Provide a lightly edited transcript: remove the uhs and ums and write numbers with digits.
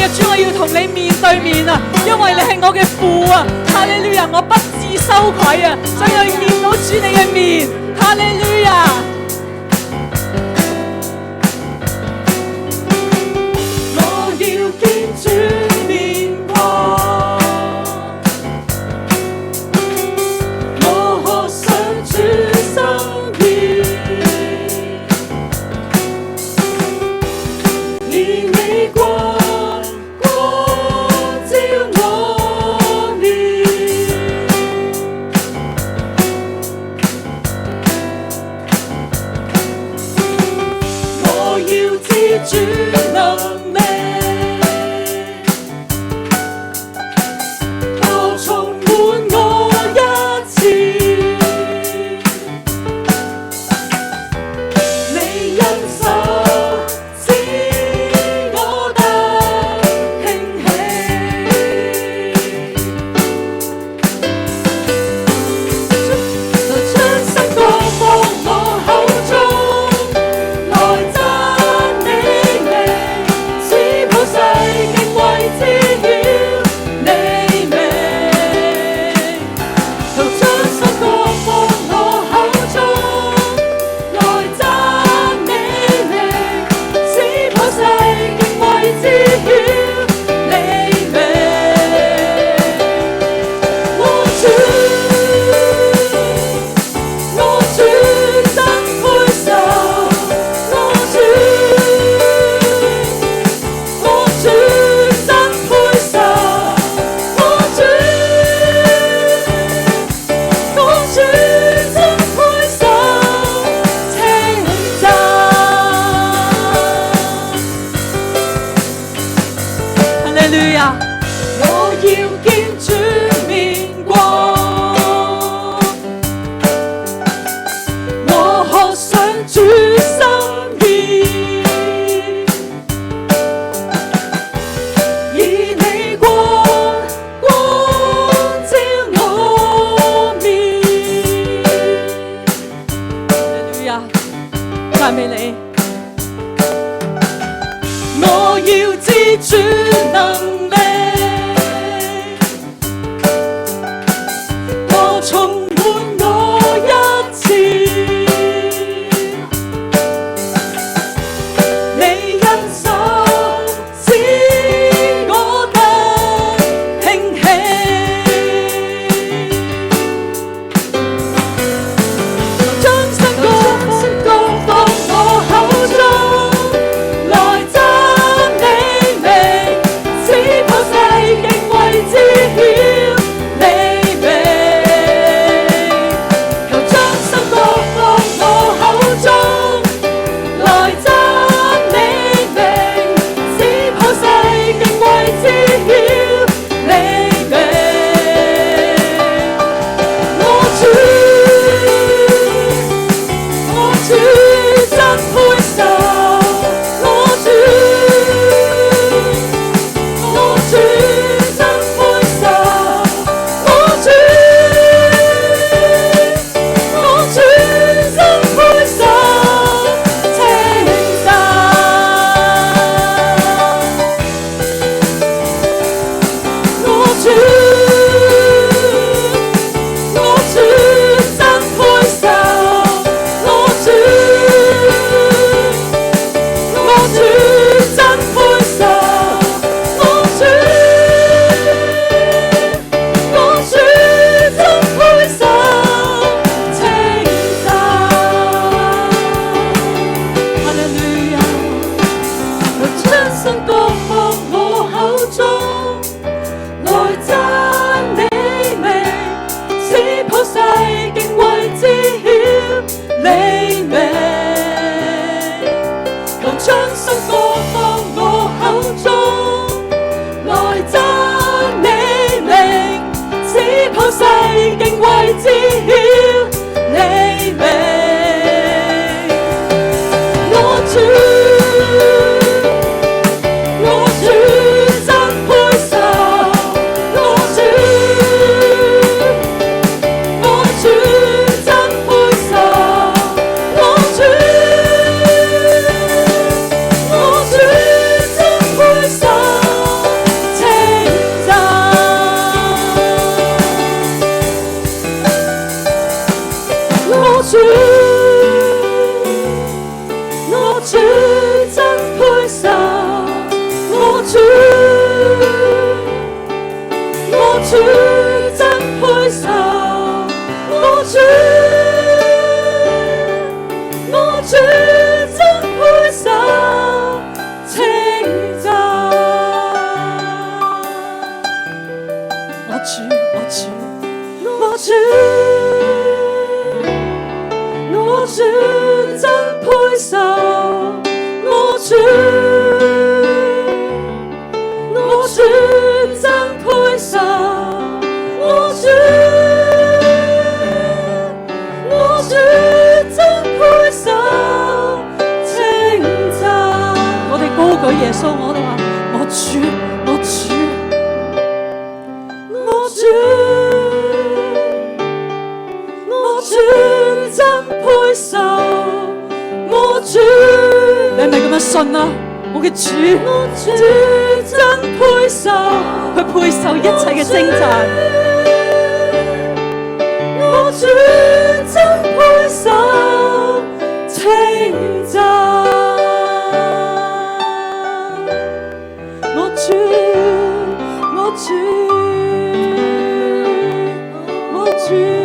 啊，主，我要同你面對面啊，因為你係我嘅父啊，哈利路亞，我不自羞愧啊，所以我要見到主你嘅面，哈利路亞。我要見主面光，我渴想主心意，以你光照我面，我要知主能力，多充滿我一次，你恩手使我得興起，就將心歌放我口中，來讚你名，使普世敬畏知曉你名。就將心歌放我口中，來讚你名，使普世敬畏知曉你名。我主，我主真配受，我主，我主真配受，我主，我主真配受稱讚。哈利路亞！我要見主面光，我渴想主心意，以你光照我面。哈利路亞！讚美你。我要知主能力，主真配受，我主真配受稱讚。我主真配受，我主真配受，我主真配受稱讚。我哋高舉耶穌，我哋話我主真配受，我主，你係咪咁樣信啊？我嘅主真配受，佢配受一切嘅稱讚。我主真配受稱讚，我主。